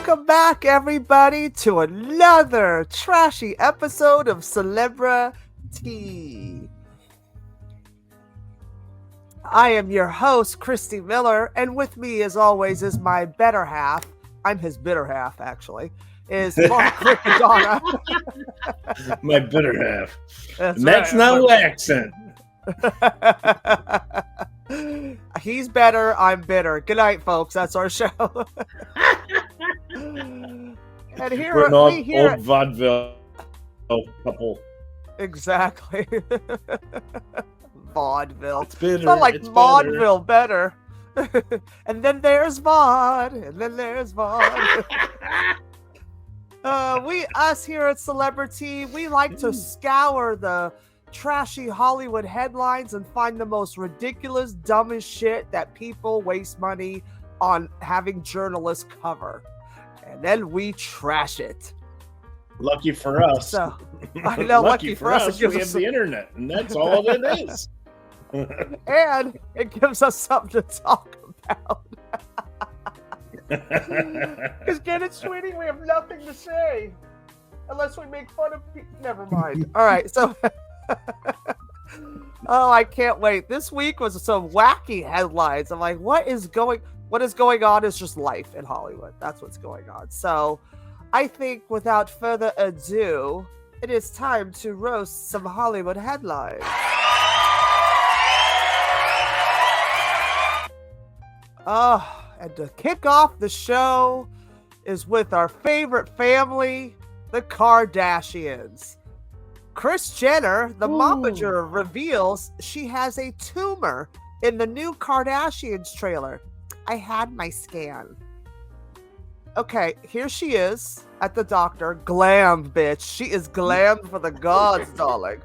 Welcome back, everybody, to another trashy episode of CelebraTEA. I am your host, Christy Miller, and with me, as always, is my better half. I'm his bitter half, actually. Is Mark Riccadonna. My bitter half. That's no accent. He's better, I'm bitter. Good night, folks. That's our show. And here We're an old here vaudeville couple. Exactly. Vaudeville. It's bitter. Not like it's vaudeville better. And then there's Vaud. And then there's Vaud. Us here at CelebraTEA, we like to scour the trashy Hollywood headlines and find the most ridiculous, dumbest shit that people waste money on having journalists cover. And then we trash it. Lucky for us. So, I know, lucky for us. We have the internet, and that's all it is. And it gives us something to talk about. Because get it, sweetie, we have nothing to say. Unless we make fun of people. Never mind. All right, so... Oh, I can't wait. This week was some wacky headlines. I'm like, what is going on is just life in Hollywood. That's what's going on. So I think without further ado, it is time to roast some Hollywood headlines. And to kick off the show is with our favorite family, the Kardashians. Kris Jenner, the momager, reveals she has a tumor in the new Kardashians trailer. I had my scan. Okay, here she is at the doctor. Glammed, bitch. She is glammed for the gods, darling.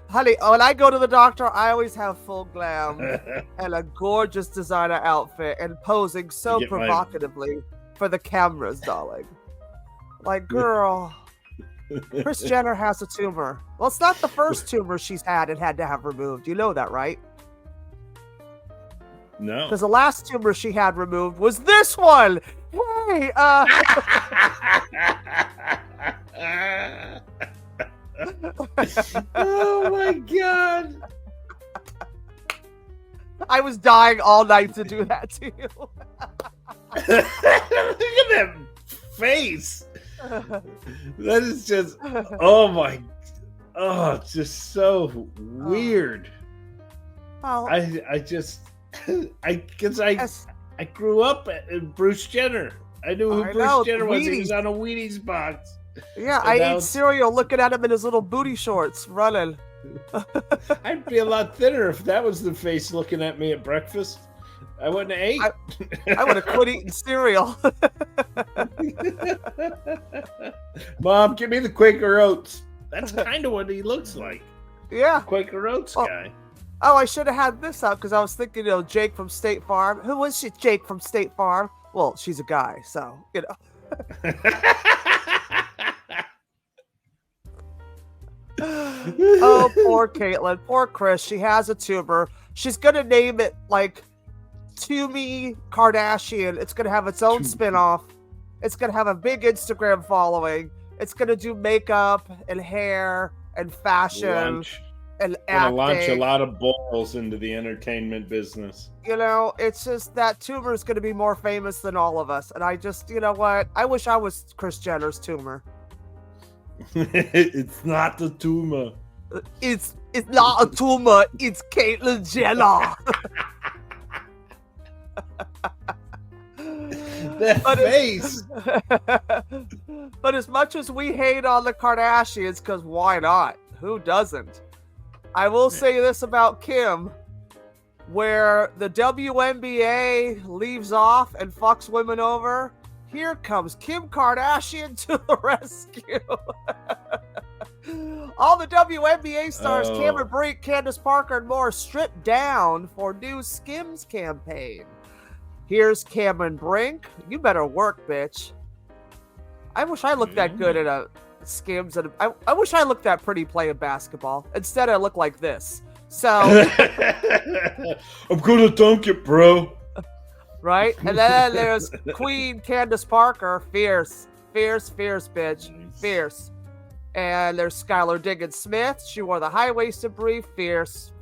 Honey, when I go to the doctor, I always have full glam and a gorgeous designer outfit and posing so provocatively for the cameras, darling. Like, girl... Kris Jenner has a tumor. Well, it's not the first tumor she's had and had to have removed. You know that, right? No. Because the last tumor she had removed was this one. Hey, Oh my god. I was dying all night to do that to you. Look at that face. That is just it's just so weird. Oh. I grew up in Bruce Jenner. I knew who Bruce Jenner was. He was on a Wheaties box. Yeah, I ate cereal looking at him in his little booty shorts running. I'd be a lot thinner if that was the face looking at me at breakfast. I wouldn't have ate. I would have quit eating cereal. Mom, give me the Quaker Oats. That's kind of what he looks like. Yeah. Quaker Oats guy. Oh, I should have had this up because I was thinking, Jake from State Farm. Who was she, Jake from State Farm? Well, she's a guy, so, Oh, poor Caitlyn. Poor Kris. She has a tumor. She's going to name it, like, Tumah Kardashian. It's going to have its own spinoff. It's going to have a big Instagram following. It's going to do makeup and hair and fashion and acting. Launch a lot of balls into the entertainment business. It's just that tumor is going to be more famous than all of us. And I just, you know what? I wish I was Kris Jenner's tumor. It's not a tumor. It's not a tumor. It's Caitlyn Jenner. That face. But as much as we hate on the Kardashians, because why not? Who doesn't? I will say this about Kim, where the WNBA leaves off and fucks women over, here comes Kim Kardashian to the rescue. All the WNBA stars, Cameron Brink, Candace Parker, and more, stripped down for new Skims campaign. Here's Cameron Brink. You better work, bitch. I wish I looked that good at a Skims. And I wish I looked that pretty playing basketball. Instead, I look like this. So I'm gonna dunk it, bro. right? And then there's Queen Candace Parker, fierce, bitch, fierce. And there's Skylar Diggins Smith. She wore the high-waisted brief, fierce,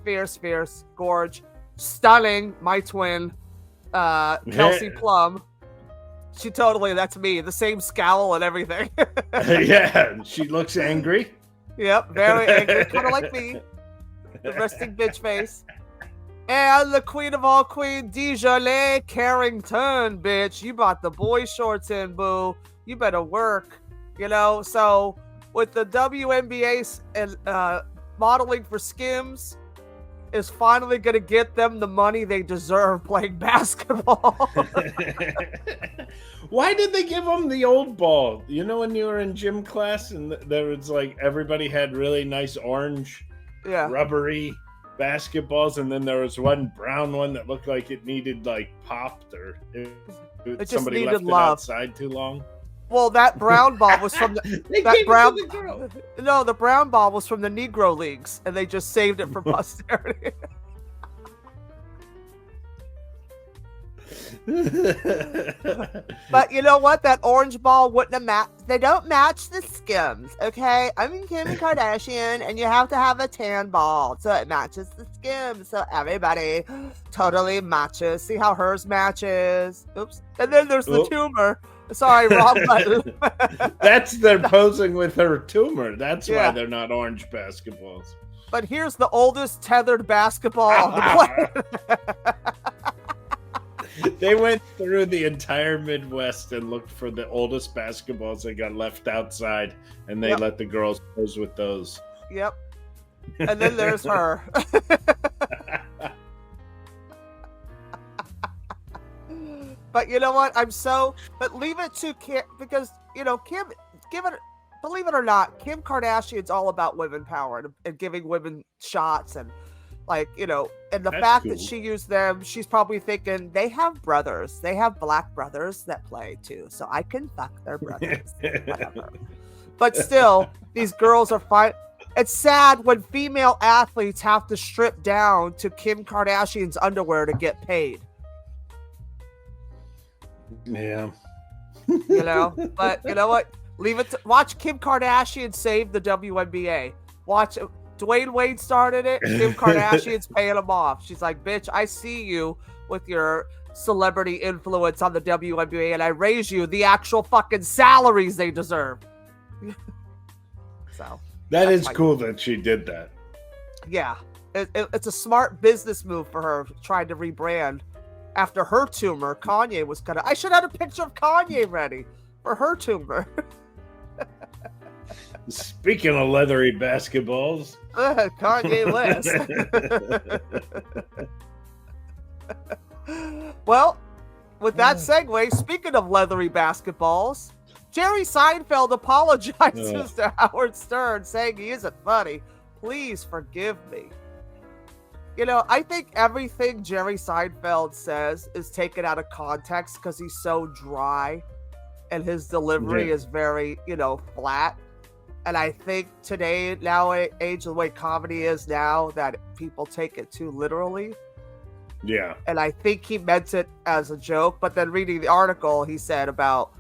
gorge, stunning. My twin, Kelsey Plum. She totally, that's me, the same scowl and everything. Yeah, she looks angry. Yep, very angry, kind of like me. The resting bitch face. And the queen of all queen, Dejanay Carrington, bitch. You bought the boy shorts in, boo. You better work, So with the WNBA and modeling for Skims is finally going to get them the money they deserve playing basketball. Why did they give them the old ball? When you were in gym class and there was like everybody had really nice orange, rubbery basketballs, and then there was one brown one that looked like it needed like popped or somebody left it outside too long. Well, that brown ball was from the brown ball was from the Negro Leagues, and they just saved it for posterity. But you know what? That orange ball wouldn't have matched. They don't match the Skims, okay? I'm Kim Kardashian, and you have to have a tan ball so it matches the Skims. So everybody totally matches. See how hers matches? Oops. And then there's the tumor. Sorry, wrong button. That's they're posing with her tumor. That's why they're not orange basketballs. But here's the oldest tethered basketball on the planet. They went through the entire Midwest and looked for the oldest basketballs that got left outside, and they let the girls pose with those. Yep. And then there's her. But you know what? But leave it to Kim, because, Kim, believe it or not, Kim Kardashian's all about women power and giving women shots and and the fact that she used them, she's probably thinking they have brothers. They have black brothers that play too, so I can fuck their brothers. Whatever. But still, these girls are fine. It's sad when female athletes have to strip down to Kim Kardashian's underwear to get paid. Yeah. But you know what? Leave it to watch Kim Kardashian save the WNBA. Watch Dwayne Wade started it. Kim Kardashian's paying him off. She's like, bitch, I see you with your celebrity influence on the WNBA, and I raise you the actual fucking salaries they deserve. So that is cool that she did that. Yeah. It's a smart business move for her, trying to rebrand. After her tumor, Kanye was I should have had a picture of Kanye ready for her tumor. Speaking of leathery basketballs. Kanye West. Well, with that segue, speaking of leathery basketballs, Jerry Seinfeld apologizes to Howard Stern, saying he isn't funny. Please forgive me. I think everything Jerry Seinfeld says is taken out of context because he's so dry and his delivery is very, flat. And I think today, nowadays, the way comedy is now, that people take it too literally. Yeah. And I think he meant it as a joke. But then reading the article, he said about,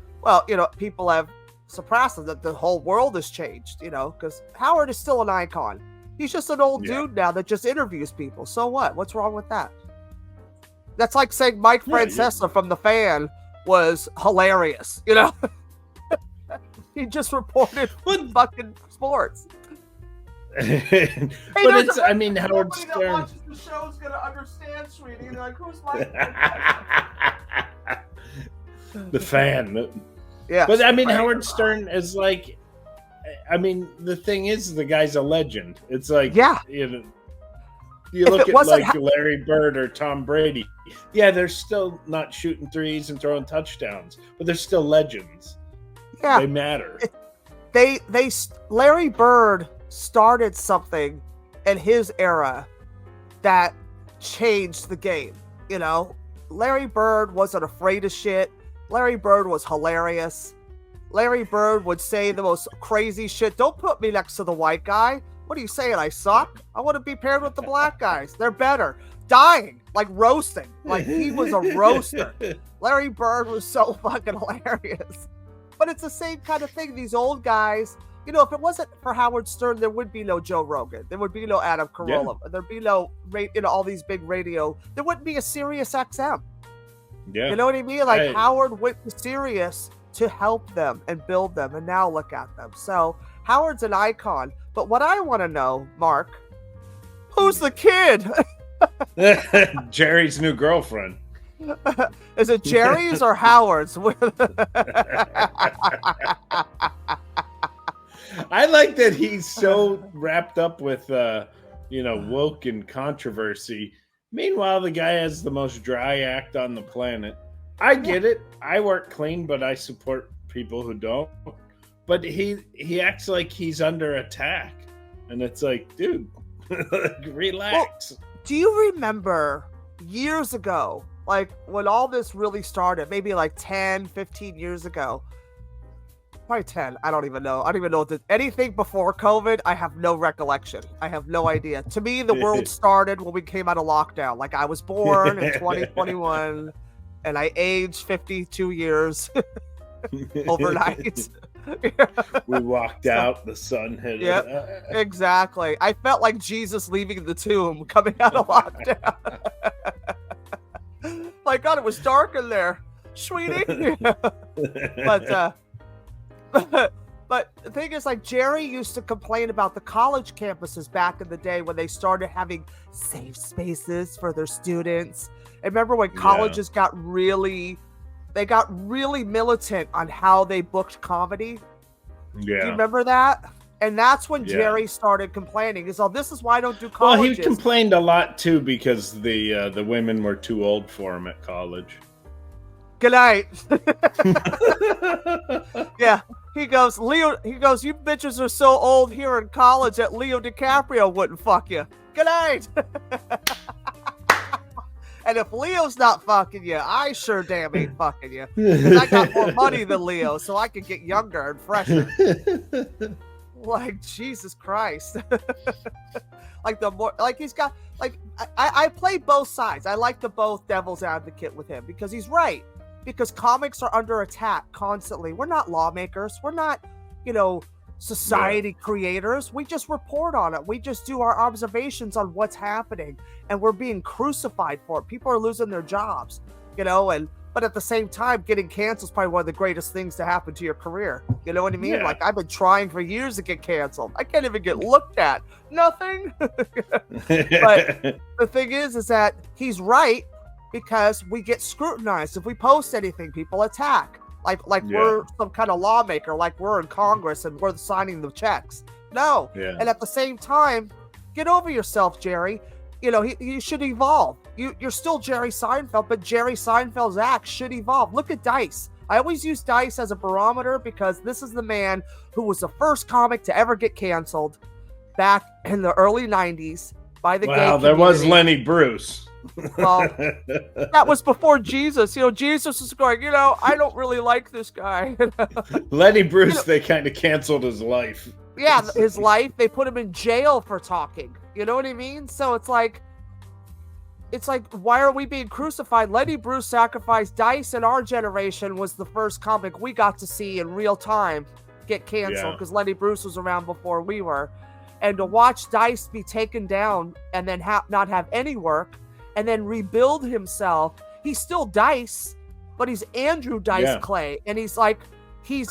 people have suppressed it, that the whole world has changed, because Howard is still an icon. He's just an old dude now that just interviews people. So what? What's wrong with that? That's like saying Mike Francesa from The Fan was hilarious, He just reported fucking sports. But it's, Howard Stern. That watches the show is gonna understand, sweetie. They're like, who's Mike? The Fan. Yeah. But Howard Stern is like, the thing is, the guy's a legend. It's like, you look at like Larry Bird or Tom Brady. Yeah, they're still not shooting threes and throwing touchdowns, but they're still legends. Yeah, they matter. Larry Bird started something in his era that changed the game. Larry Bird wasn't afraid of shit. Larry Bird was hilarious. Larry Bird would say the most crazy shit. Don't put me next to the white guy. What are you saying? I suck? I want to be paired with the black guys. They're better. dying, like roasting. Like he was a roaster. Larry Bird was so fucking hilarious. But it's the same kind of thing. These old guys, you know, if it wasn't for Howard Stern, there would be no Joe Rogan. There would be no Adam Carolla. Yeah. There'd be no, you know, all these big radio. There wouldn't be a Sirius XM. Yeah. You know what I mean? Like Howard went to Sirius to help them and build them. And now look at them. So Howard's an icon. But what I want to know, Mark, who's the kid? Jerry's new girlfriend. Is it Jerry's or Howard's? I like that he's so wrapped up with, you know, woke and controversy. Meanwhile, the guy has the most dry act on the planet. I get it. I work clean, but I support people who don't. But he acts like he's under attack. And it's like, dude, relax. Well, do you remember years ago, like when all this really started, maybe like 10, 15 years ago, probably 10, I don't even know. I don't even know anything before COVID. I have no recollection. I have no idea. To me, the world started when we came out of lockdown. Like I was born in 2021 and I aged 52 years overnight. We walked out, the sun hit. Yeah, exactly. I felt like Jesus leaving the tomb, coming out of lockdown. My God, it was dark in there, sweetie. But the thing is, like, Jerry used to complain about the college campuses back in the day when they started having safe spaces for their students. And remember when colleges got really militant on how they booked comedy? Yeah. Do you remember that? And that's when Jerry started complaining. He's all, this is why I don't do colleges. Well, he complained a lot, too, because the women were too old for him at college. Good night. Yeah. He goes, you bitches are so old here in college that Leo DiCaprio wouldn't fuck you. Good night. And if Leo's not fucking you, I sure damn ain't fucking you. Because I got more money than Leo, so I can get younger and fresher. Like, Jesus Christ. He's got, like, I play both sides. I like the both devil's advocate with him because he's right. Because comics are under attack constantly. We're not lawmakers. We're not, you know, society creators. We just report on it. We just do our observations on what's happening, and we're being crucified for it. People are losing their jobs, you know, but at the same time, getting canceled is probably one of the greatest things to happen to your career. You know what I mean? Yeah. Like, I've been trying for years to get canceled. I can't even get looked at. Nothing. But the thing is that he's right because we get scrutinized. If we post anything, people attack. Like we're some kind of lawmaker, like we're in Congress and we're signing the checks. No. Yeah. And at the same time, get over yourself, Jerry. You know, you should evolve. You're still Jerry Seinfeld, but Jerry Seinfeld's act should evolve. Look at Dice. I always use Dice as a barometer because this is the man who was the first comic to ever get canceled back in the early 90s by the gay community. There was Lenny Bruce. Well, that was before Jesus. You know, Jesus was going, you know, I don't really like this guy. Lenny Bruce, they kind of canceled his life. Yeah, his life. They put him in jail for talking. You know what I mean? So it's like, why are we being crucified? Lenny Bruce sacrificed. Dice in our generation was the first comic we got to see in real time get canceled because Lenny Bruce was around before we were. And to watch Dice be taken down and then not have any work and then rebuild himself. He's still Dice, but he's Andrew Dice Clay. And he's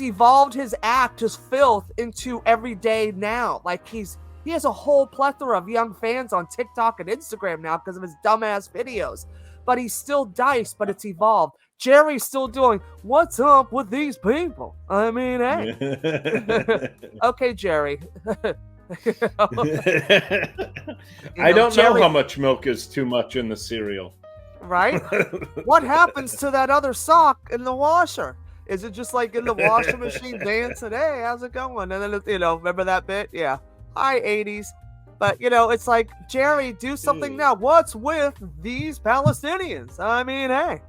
evolved his act, his filth into everyday now. Like he has a whole plethora of young fans on TikTok and Instagram now because of his dumbass videos. But he's still Dice, but it's evolved. Jerry's still doing, what's up with these people? I mean, hey. Okay, Jerry. I don't know how much milk is too much in the cereal. Right? What happens to that other sock in the washer? Is it just like in the washing machine dancing? Hey, how's it going? And then, you know, remember that bit? Yeah. Hi, 80s. But, you know, it's like, Jerry, do something now. What's with these Palestinians? I mean, hey.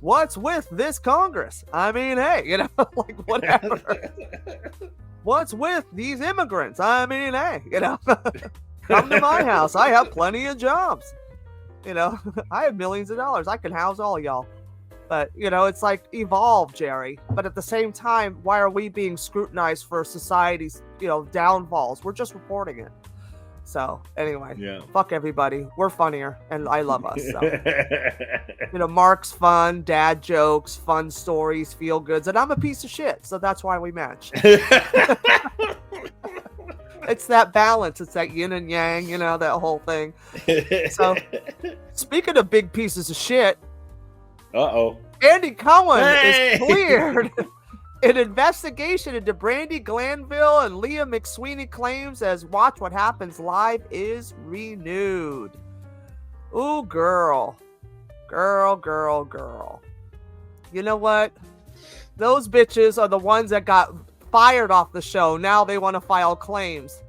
What's with this Congress? I mean, hey, you know, like whatever. what's with these immigrants? I mean, hey, come to my house. I have plenty of jobs. I have millions of dollars. I can house all y'all. But, it's like, evolve, Jerry. But at the same time, why are we being scrutinized for society's, downfalls? We're just reporting it. So, anyway, fuck everybody. We're funnier, and I love us. So. Mark's fun, dad jokes, fun stories, feel goods, and I'm a piece of shit. So that's why we match. It's that balance. It's that yin and yang, that whole thing. So, speaking of big pieces of shit, Andy Cohen is cleared. An investigation into Brandi Glanville and Leah McSweeney claims as Watch What Happens Live is renewed. Ooh, girl. Girl. You know what? Those bitches are the ones that got fired off the show. Now they want to file claims.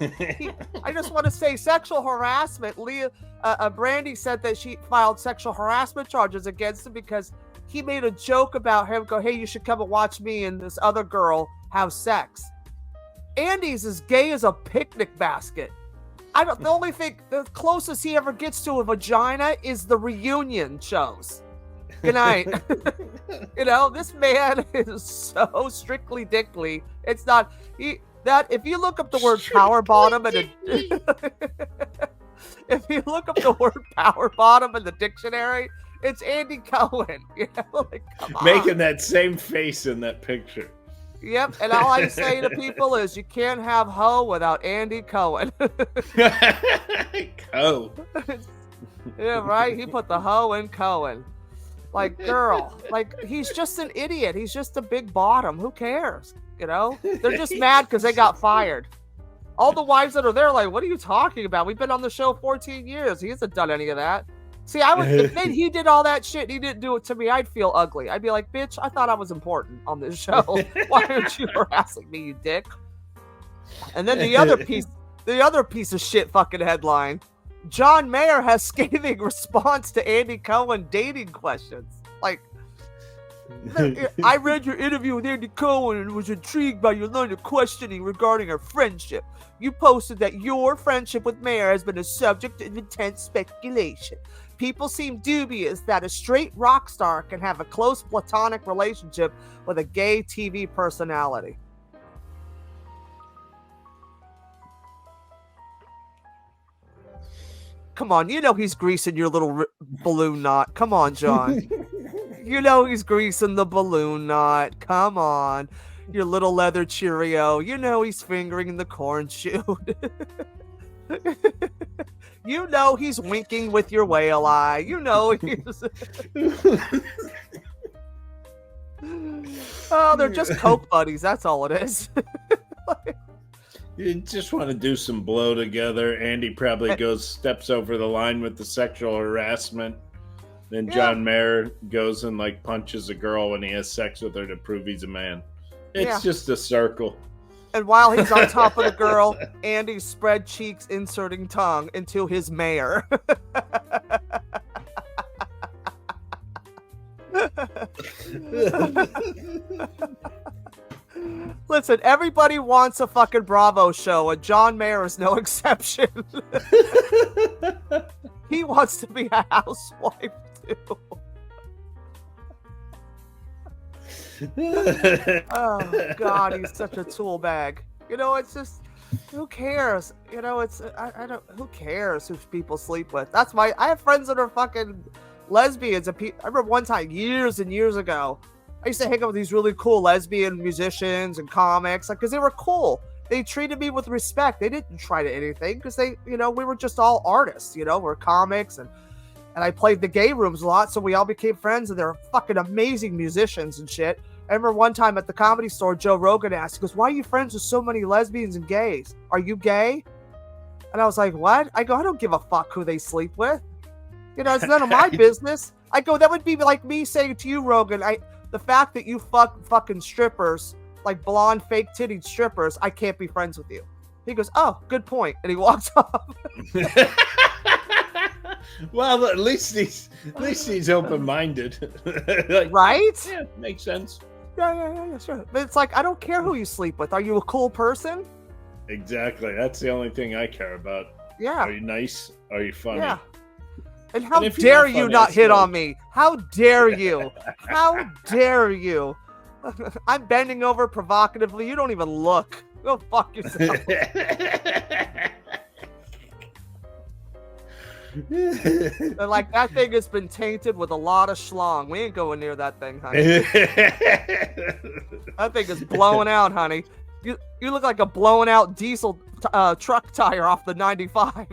I just want to say sexual harassment. Brandi said that she filed sexual harassment charges against him because he made a joke about him. Go, hey, you should come and watch me and this other girl have sex. Andy's as gay as a picnic basket. The only thing, the closest he ever gets to a vagina is the reunion shows. Good night. This man is so strictly dickly. It's not that if you look up the word power bottom and if you look up the word power bottom in the dictionary, it's Andy Cohen. Come on. Making that same face in that picture. Yep, and all I say to people is you can't have hoe without Andy Cohen. Co. Yeah, right? He put the hoe in Cohen. Like, girl. He's just an idiot. He's just a big bottom. Who cares? They're just mad because they got fired. All the wives that are there like, what are you talking about? We've been on the show 14 years. He hasn't done any of that. See, if he did all that shit and he didn't do it to me, I'd feel ugly. I'd be like, bitch, I thought I was important on this show. Why aren't you harassing me, you dick? And then the other piece of shit fucking headline. John Mayer has scathing response to Andy Cohen dating questions. I read your interview with Andy Cohen and was intrigued by your line of questioning regarding our friendship. You posted that your friendship with Mayer has been a subject of intense speculation. People seem dubious that a straight rock star can have a close platonic relationship with a gay TV personality. Come on, he's greasing your little balloon knot. Come on, John. He's greasing the balloon knot. Come on. Your little leather Cheerio. He's fingering the corn shoot. He's winking with your whale eye. He's... Oh, they're just Coke buddies. That's all it is. You just want to do some blow together. Andy probably steps over the line with the sexual harassment. Then John Mayer goes and punches a girl when he has sex with her to prove he's a man. It's just a circle. And while he's on top of the girl, Andy spread cheeks, inserting tongue into his Mayer. Listen, everybody wants a fucking Bravo show, and John Mayer is no exception. He wants to be a housewife, too. Oh, God, he's such a tool bag. It's just, who cares? I don't, who cares who people sleep with? That's I have friends that are fucking lesbians. I remember one time, years and years ago, I used to hang out with these really cool lesbian musicians and comics, because they were cool. They treated me with respect. They didn't try to anything because we were just all artists, we're comics and I played the gay rooms a lot. So we all became friends and they're fucking amazing musicians and shit. I remember one time at the Comedy Store, Joe Rogan asked, he goes, why are you friends with so many lesbians and gays? Are you gay? And I was like, what? I go, I don't give a fuck who they sleep with. It's none of my business. I go, that would be like me saying to you, Rogan, the fact that you fucking strippers, like blonde, fake titted strippers, I can't be friends with you. He goes, oh, good point. And he walks off. Well, at least he's open-minded. Right? Yeah, makes sense. Yeah, sure. But it's like, I don't care who you sleep with. Are you a cool person? Exactly. That's the only thing I care about. Yeah. Are you nice? Are you funny? Yeah. And how dare you not hit on me? How dare you? How dare you? I'm bending over provocatively. You don't even look. Go fuck yourself. And like, that thing has been tainted with a lot of schlong. We ain't going near that thing, honey. That thing is blowing out, honey. You look like a blown out diesel truck tire off the 95.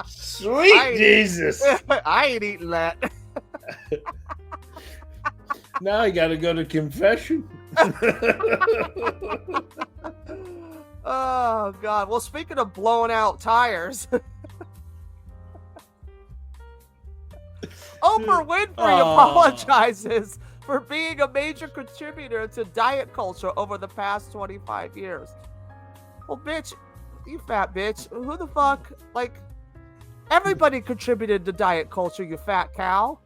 Sweet Jesus. I ain't eating that. Now I gotta go to confession. Oh, God. Well, speaking of blowing out tires, Oprah Winfrey apologizes for being a major contributor to diet culture over the past 25 years. Well, bitch, you fat bitch. Who the fuck? Like, everybody contributed to diet culture, you fat cow.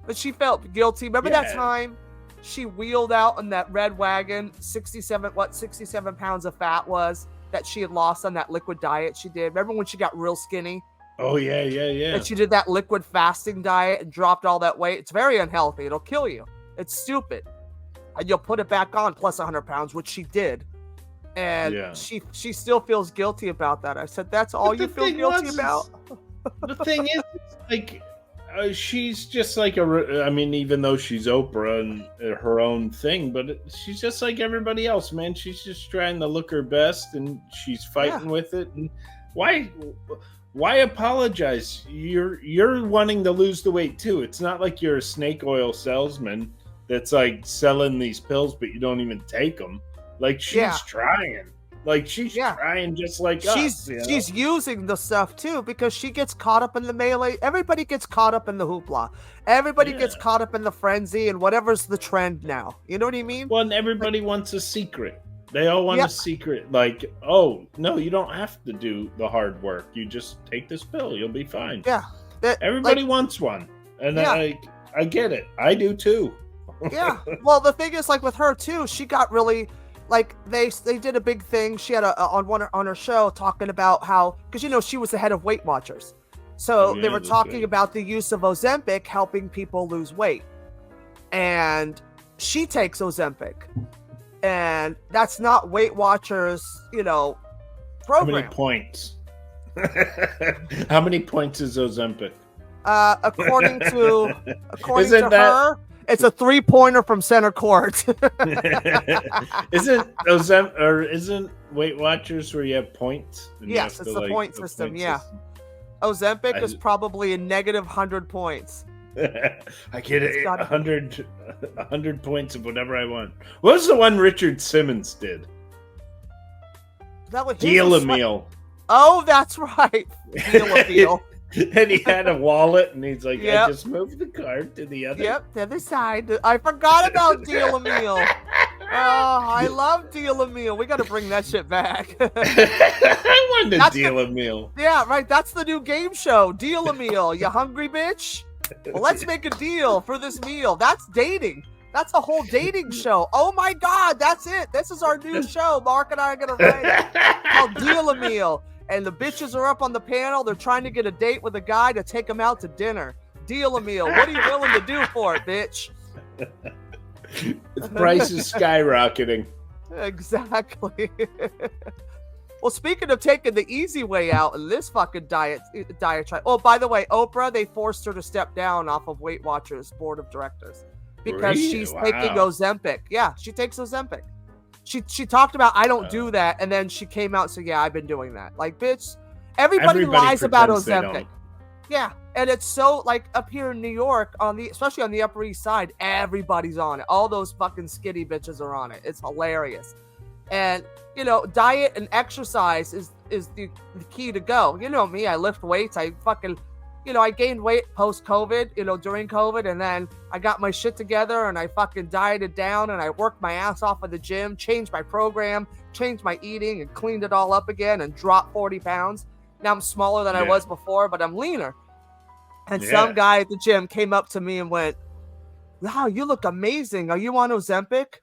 But she felt guilty. Remember that time she wheeled out in that red wagon 67 pounds of fat was that she had lost on that liquid diet she did? Remember when she got real skinny? Oh, yeah. And she did that liquid fasting diet and dropped all that weight. It's very unhealthy. It'll kill you. It's stupid. And you'll put it back on plus 100 pounds, which she did. And she still feels guilty about that. I said, that's all you feel guilty about? The thing is, like, she's just like even though she's Oprah and her own thing, but she's just like everybody else, man. She's just trying to look her best, and she's fighting with it. And why apologize? You're wanting to lose the weight too. It's not like you're a snake oil salesman that's like selling these pills, but you don't even take them. Like, she's trying. Like, she's trying just like us. She's using the stuff, too, because she gets caught up in the melee. Everybody gets caught up in the hoopla. Everybody gets caught up in the frenzy and whatever's the trend now. You know what I mean? Well, and everybody wants a secret. They all want a secret. Like, oh, no, you don't have to do the hard work. You just take this pill. You'll be fine. Yeah. Everybody wants one. And I get it. I do, too. Yeah. Well, the thing is, like, with her, too, she got really... Like, they did a big thing. She had on her show talking about how, because she was the head of Weight Watchers, so they were talking about the use of Ozempic helping people lose weight, and she takes Ozempic, and that's not Weight Watchers, program. How many points? How many points is Ozempic? According to her. It's a 3-pointer from center court. Isn't Weight Watchers where you have points? Yes, it's the point system. Yeah, Ozempic is probably a negative 100 points. I get it. 100 points of whatever I want. What was the one Richard Simmons did? Is that what Deal a meal. Oh, that's right. Deal a meal. And he had a wallet, and he's like, I just moved the card to the other. Yep, the other side. I forgot about Deal a Meal. Oh, I love Deal a Meal. We got to bring that shit back. I wanted to Deal a Meal. Yeah, right. That's the new game show. Deal a Meal. You hungry, bitch? Well, let's make a deal for this meal. That's dating. That's a whole dating show. Oh my God, that's it. This is our new show. Mark and I are going to write it. Called Deal a Meal. And the bitches are up on the panel. They're trying to get a date with a guy to take him out to dinner. Deal a meal. What are you willing to do for it, bitch? The price is skyrocketing. Exactly. Well, speaking of taking the easy way out in this fucking diet. Oh, by the way, Oprah, they forced her to step down off of Weight Watchers board of directors because she's taking Ozempic. Yeah, she takes Ozempic. She talked about, I don't do that, and then she came out and said, yeah, I've been doing that. Like, bitch, everybody lies about Ozempic. Yeah, and it's so, like, up here in New York, especially on the Upper East Side, everybody's on it. All those fucking skinny bitches are on it. It's hilarious. And, diet and exercise is the key to go. You know me, I lift weights, I fucking... I gained weight post-COVID, during COVID, and then I got my shit together and I fucking dieted down and I worked my ass off at the gym, changed my program, changed my eating and cleaned it all up again and dropped 40 pounds. Now I'm smaller than I was before, but I'm leaner. And some guy at the gym came up to me and went, wow, you look amazing. Are you on Ozempic?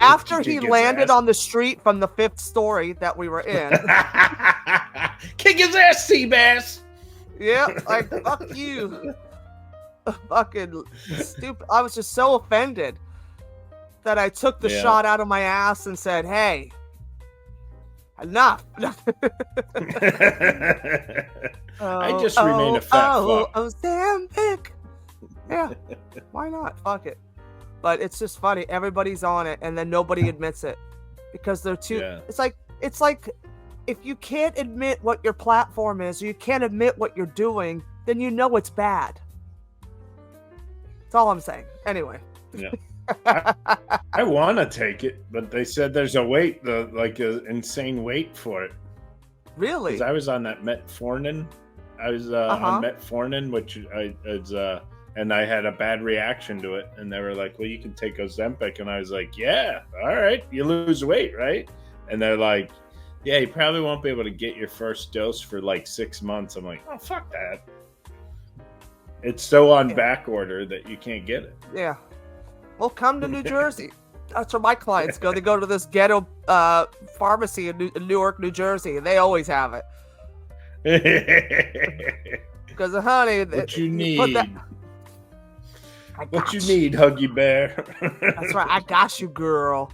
After he landed on the street from the 5th story that we were in. Kick his ass, Seabass. Yeah, like, fuck you. Fucking stupid. I was just so offended that I took the shot out of my ass and said, hey, enough. I just remain a fat fuck. Ozempic. Yeah, why not? Fuck it. But it's just funny. Everybody's on it, and then nobody admits it because they're too. Yeah. It's like if you can't admit what your platform is, or you can't admit what you're doing, then you know it's bad. That's all I'm saying. Anyway. Yeah. I want to take it, but they said there's a wait, like an insane wait for it. Really? Because I was on that metformin. I was on metformin, which is and I had a bad reaction to it. And they were like, well, you can take Ozempic. And I was like, yeah, all right. You lose weight, right? And they're like, yeah, you probably won't be able to get your first dose for like 6 months. I'm like, oh, fuck that. It's so on back order that you can't get it. Yeah. Well, come to New Jersey. That's where my clients go. They go to this ghetto pharmacy in Newark, New Jersey. They always have it. Because, honey, what you need. What you need, Huggy Bear. That's right. I got you, girl.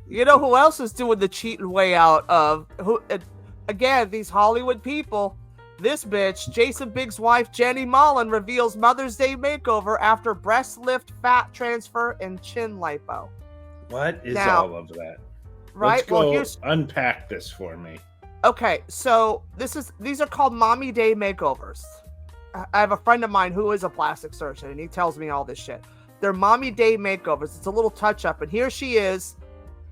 You know who else is doing the cheating way out of? Again, these Hollywood people. This bitch, Jason Biggs' wife, Jenny Mullen, reveals Mother's Day makeover after breast lift, fat transfer, and chin lipo. What is all of that? Right? Let's go unpack this for me. Okay, so these are called Mommy Day makeovers. I have a friend of mine who is a plastic surgeon, and he tells me all this shit. They're Mommy Day makeovers. It's a little touch-up, and here she is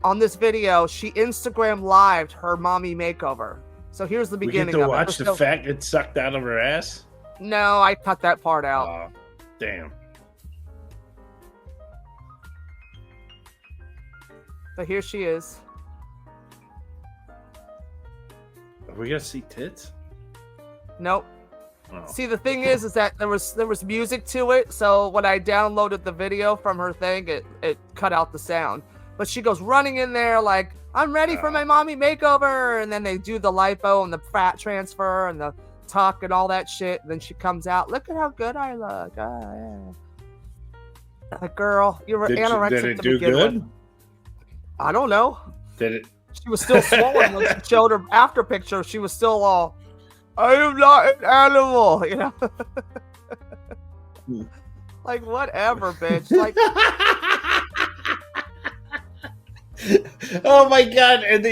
on this video. She Instagram lived her mommy makeover. So here's the beginning of it. We get to watch the fat get sucked out of her ass? No, I cut that part out. Oh, damn. So here she is. Are we gonna see tits? Nope. Oh. See, the thing is that there was music to it, so when I downloaded the video from her thing, it cut out the sound. But she goes running in there like, I'm ready for my mommy makeover, and then they do the lipo and the fat transfer and the tuck and all that shit. And then she comes out, look at how good I look. Yeah. Like, girl, you were anorexic did it to do begin good? with. I don't know. Did it? She was still swollen when she showed her after picture. She was still all, I am not an animal, you know. Like, whatever, bitch. Like. Oh my god! And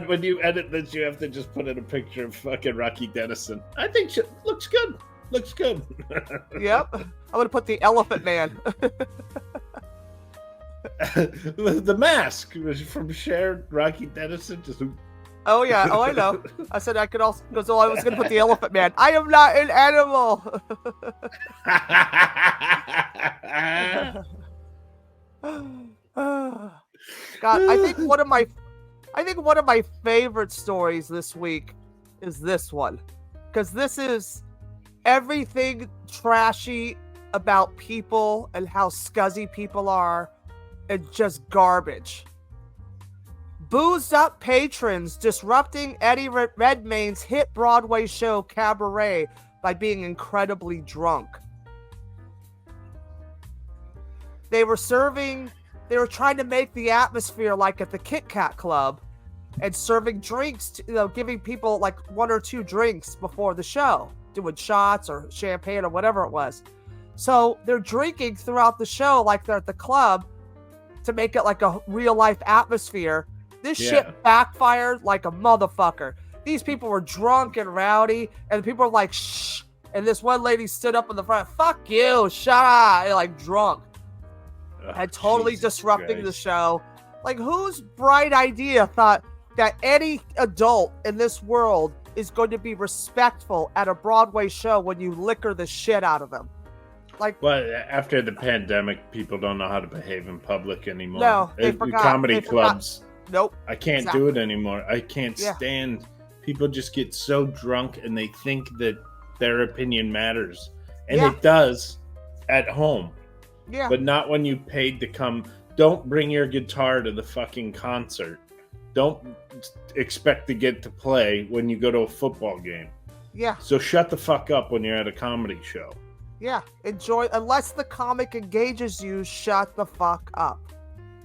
when you edit this, you have to just put in a picture of fucking Rocky Dennison. I think she looks good. Looks good. Yep. I'm gonna put the Elephant Man. The mask was from Cher, Rocky Dennison. Just. Oh yeah. Oh, I know. I said I could also. So I was gonna put the Elephant Man. I am not an animal. God, I think one of my favorite stories this week is this one, because this is everything trashy about people and how scuzzy people are, and just garbage. Boozed up patrons disrupting Eddie Redmayne's hit Broadway show Cabaret by being incredibly drunk. They were trying to make the atmosphere like at the Kit Kat Club and serving drinks, giving people like 1 or 2 drinks before the show, doing shots or champagne or whatever it was. So they're drinking throughout the show like they're at the club to make it like a real life atmosphere. This shit backfired like a motherfucker. These people were drunk and rowdy, and people were like, shh. And this one lady stood up in the front, fuck you, shut up, like drunk. And totally disrupting the show. Like, whose bright idea thought that any adult in this world is going to be respectful at a Broadway show when you liquor the shit out of them? Like, well, after the pandemic, people don't know how to behave in public anymore. No, they forgot. Comedy clubs. Nope. I can't do it anymore. I can't stand. People just get so drunk and they think that their opinion matters. And it does at home. Yeah. But not when you paid to come. Don't bring your guitar to the fucking concert. Don't expect to get to play when you go to a football game. Yeah. So shut the fuck up when you're at a comedy show. Yeah. Enjoy. Unless the comic engages you, shut the fuck up.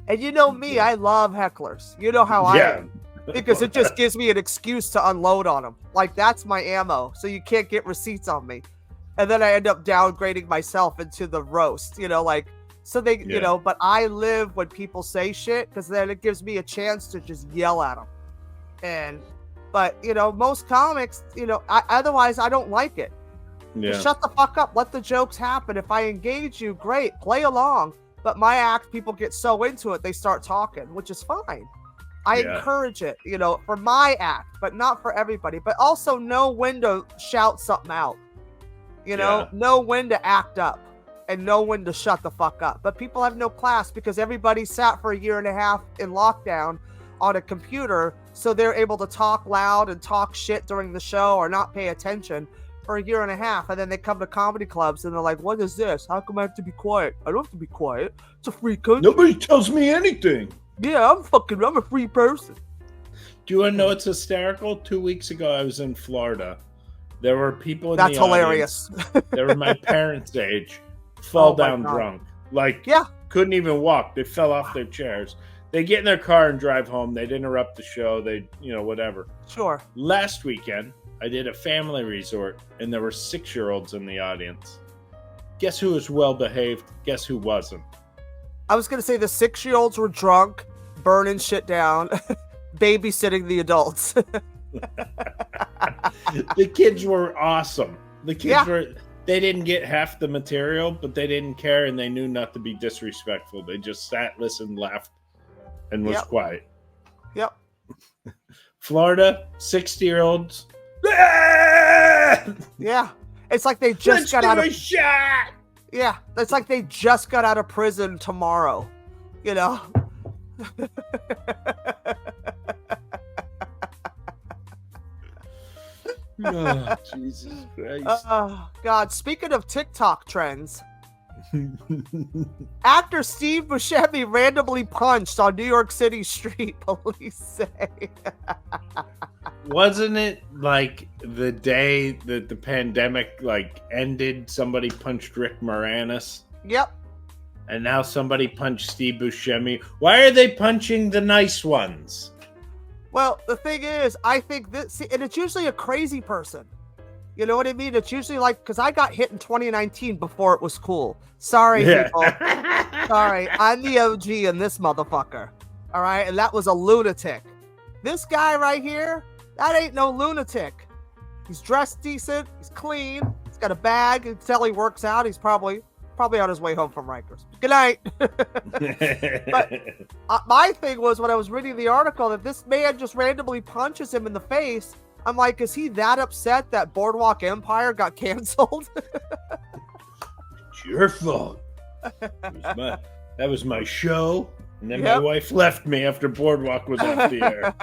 And you know me, I love hecklers. You know how I am. Because it just gives me an excuse to unload on them. Like, that's my ammo. So you can't get receipts on me. And then I end up downgrading myself into the roast, so they, but I live when people say shit, because then it gives me a chance to just yell at them. But most comics, otherwise I don't like it. Yeah. Just shut the fuck up. Let the jokes happen. If I engage you, great, play along. But my act, people get so into it, they start talking, which is fine. I encourage it, for my act, but not for everybody. But also know when to shout something out. Know when to act up and know when to shut the fuck up. But people have no class because everybody sat for a year and a half in lockdown on a computer, so they're able to talk loud and talk shit during the show or not pay attention for a year and a half. And then they come to comedy clubs and they're like, what is this? How come I have to be quiet? I don't have to be quiet. It's a free country. Nobody tells me anything. Yeah, I'm a free person. Do you want to know what's hysterical? 2 weeks ago, I was in Florida. There were people in That's the hilarious. audience. They were my parents' age. Fall down drunk. Couldn't even walk. They fell off their chairs. They get in their car and drive home. They'd interrupt the show. They, whatever. Sure. Last weekend, I did a family resort, and there were 6-year-olds in the audience. Guess who was well-behaved? Guess who wasn't? I was going to say the 6-year-olds were drunk, burning shit down, babysitting the adults. The kids were awesome. The kids they didn't get half the material, but they didn't care, and they knew not to be disrespectful. They just sat, listened, laughed, and was quiet. Yep. Florida, 60-year-olds. Yeah. It's like they just got out of... shot! Yeah. It's like they just got out of prison tomorrow. Oh, Jesus Christ. God, speaking of TikTok trends, actor Steve Buscemi randomly punched on New York City street, police say. Wasn't it like the day that the pandemic ended, somebody punched Rick Moranis? Yep. And now somebody punched Steve Buscemi. Why are they punching the nice ones? Well, the thing is, I think this, and it's usually a crazy person. You know what I mean? It's usually because I got hit in 2019 before it was cool. Sorry, people. Sorry, I'm the OG in this motherfucker. All right, and that was a lunatic. This guy right here, that ain't no lunatic. He's dressed decent. He's clean. He's got a bag. You can tell he works out. He's probably on his way home from Rikers. Good night. But my thing was, when I was reading the article, that this man just randomly punches him in the face. I'm like, is he that upset that Boardwalk Empire got canceled? It's your fault. That was my show. And then my wife left me after Boardwalk was off the air.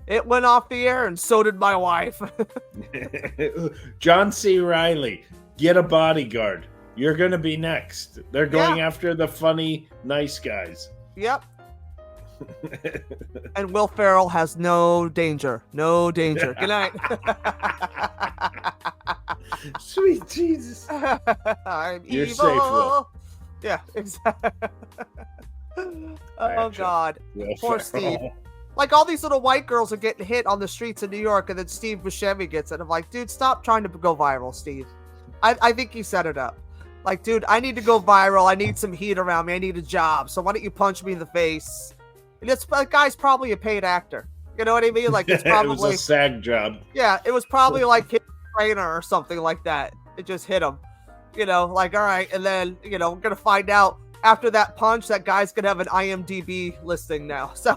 It went off the air, and so did my wife. John C. Reilly, get a bodyguard. You're going to be next. They're going after the funny, nice guys. Yep. And Will Ferrell has no danger. No danger. Good night. Sweet Jesus. You're safe, Will. Yeah, exactly. Oh, God. Poor Steve. Like, all these little white girls are getting hit on the streets of New York, and then Steve Buscemi gets it. I'm like, dude, stop trying to go viral, Steve. I think he set it up. Like, dude, I need to go viral. I need some heat around me. I need a job. So why don't you punch me in the face? And that guy's probably a paid actor. You know what I mean? Like, it's probably it was a SAG job. Yeah, it was probably like his trainer or something like that. It just hit him. Like, all right. And then, we're going to find out after that punch, that guy's going to have an IMDb listing now. So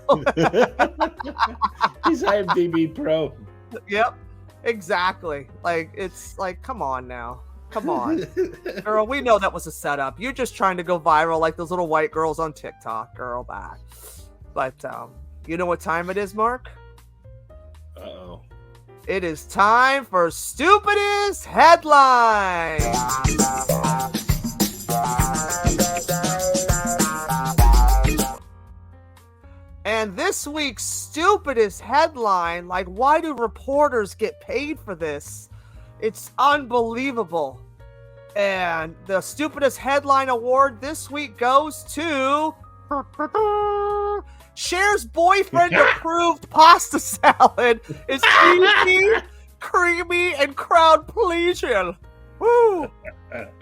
he's IMDb pro. Yep, exactly. Like, it's like, come on now. Come on. Girl, we know that was a setup. You're just trying to go viral like those little white girls on TikTok. Girl, bye. But you know what time it is, Mark? Uh-oh. It is time for Stupidest Headline. And this week's Stupidest Headline, like, why do reporters get paid for this? It's unbelievable. And the Stupidest Headline Award this week goes to Cher's boyfriend approved pasta salad is cheesy, creamy, and crowd pleasing. Woo!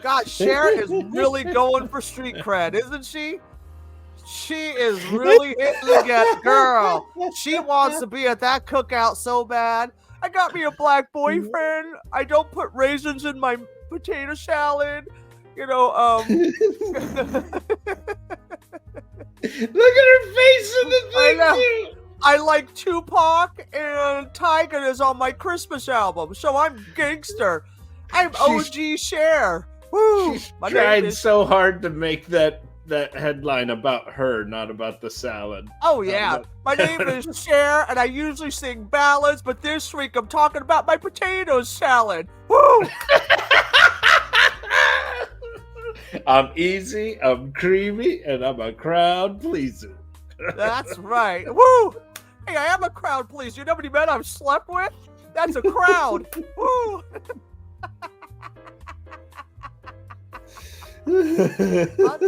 God, Cher is really going for street cred, isn't she? She is really hitting the get, girl. She wants to be at that cookout so bad. I got me a black boyfriend. I don't put raisins in my potato salad. You know, Look at her face in the thing. I like Tupac, and Tyga is on my Christmas album, so I'm gangster. I'm OG Cher. Woo! She's tried so hard to make that headline about her, not about the salad. Oh yeah, my name is Cher, and I usually sing ballads, but this week I'm talking about my potato salad. Woo! I'm easy, I'm creamy, and I'm a crowd pleaser. That's right. Woo! Hey, I am a crowd pleaser. You know how many men I've slept with? That's a crowd. Woo!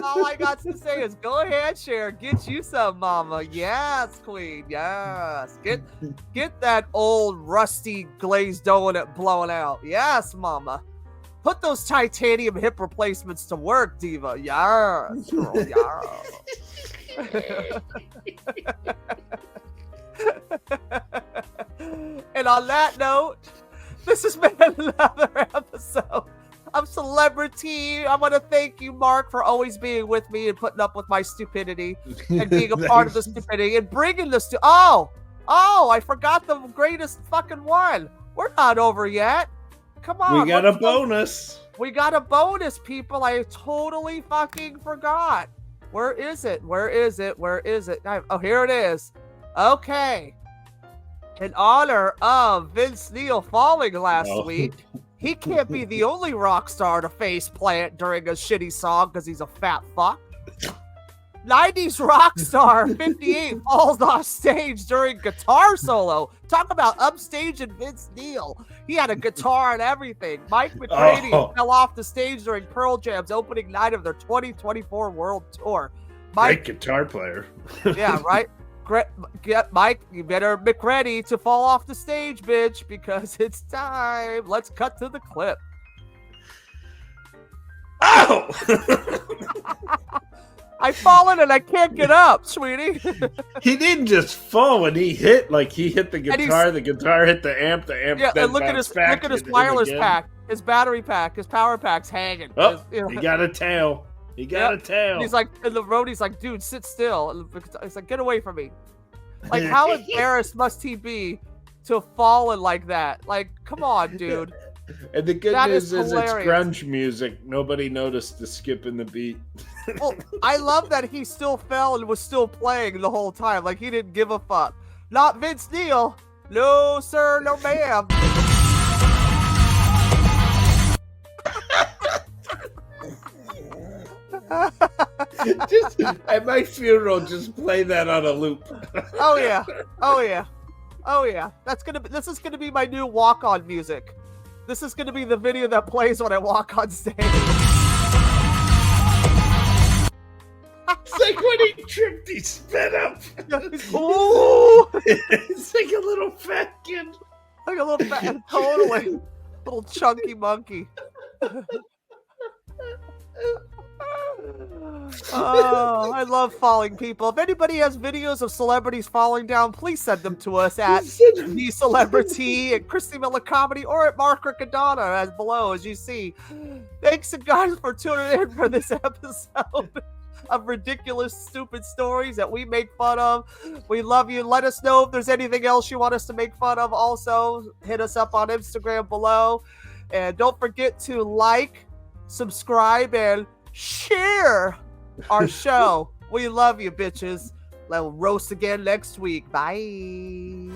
All I got to say is go ahead, Cher. Get you some, mama. Yes, queen. Yes. Get that old rusty glazed donut blown out. Yes, mama. Put those titanium hip replacements to work, diva. Yes, girl. Yes. And on that note, this has been another episode of CelebraTEA. I want to thank you, Mark, for always being with me and putting up with my stupidity and being a part of the stupidity and bringing this to. Oh, I forgot the greatest fucking one. We're not over yet. Come on. We got a bonus. We got a bonus, people. I totally fucking forgot. Where is it? Where is it? Where is it? Oh, here it is. Okay. In honor of Vince Neil falling last week, he can't be the only rock star to face plant during a shitty song because he's a fat fuck. 90s rock star 58 falls off stage during guitar solo. Talk about upstage and Vince Neil. He had a guitar and everything. Mike McCready fell off the stage during Pearl Jam's opening night of their 2024 World Tour. Great guitar player. Yeah, right? Mike, you better make ready to fall off the stage, bitch, because it's time. Let's cut to the clip. Oh! I've fallen and I can't get up, sweetie. He didn't just fall when he hit. Like, he hit the guitar hit the amp. Yeah, and look at his wireless pack, his battery pack, his power pack's hanging. Oh, he got a tail. He got a tail. And he's like, and the roadie's like, dude, sit still. He's like, get away from me. Like, how embarrassed must he be to have fallen like that? Like, come on, dude. And the good news is it's grunge music. Nobody noticed the skip in the beat. Well, I love that he still fell and was still playing the whole time. Like, he didn't give a fuck. Not Vince Neil. No, sir, no, ma'am. Just at my funeral, just play that on a loop. Oh yeah. This is gonna be my new walk-on music. This is gonna be the video that plays when I walk on stage. It's like when he tripped, he spit up. Ooh! It's like a little fat kid. Like a little fat, totally. Little chunky monkey. Oh, I love falling people. If anybody has videos of celebrities falling down, please send them to us at the CelebraTEA, at Christy Miller Comedy, or at Mark Riccadonna, as below, as you see. Thanks, guys, for tuning in for this episode of ridiculous, stupid stories that we make fun of. We love you. Let us know if there's anything else you want us to make fun of. Also, hit us up on Instagram below. And don't forget to like, subscribe, and share our show. We love you, bitches. We'll roast again next week. Bye.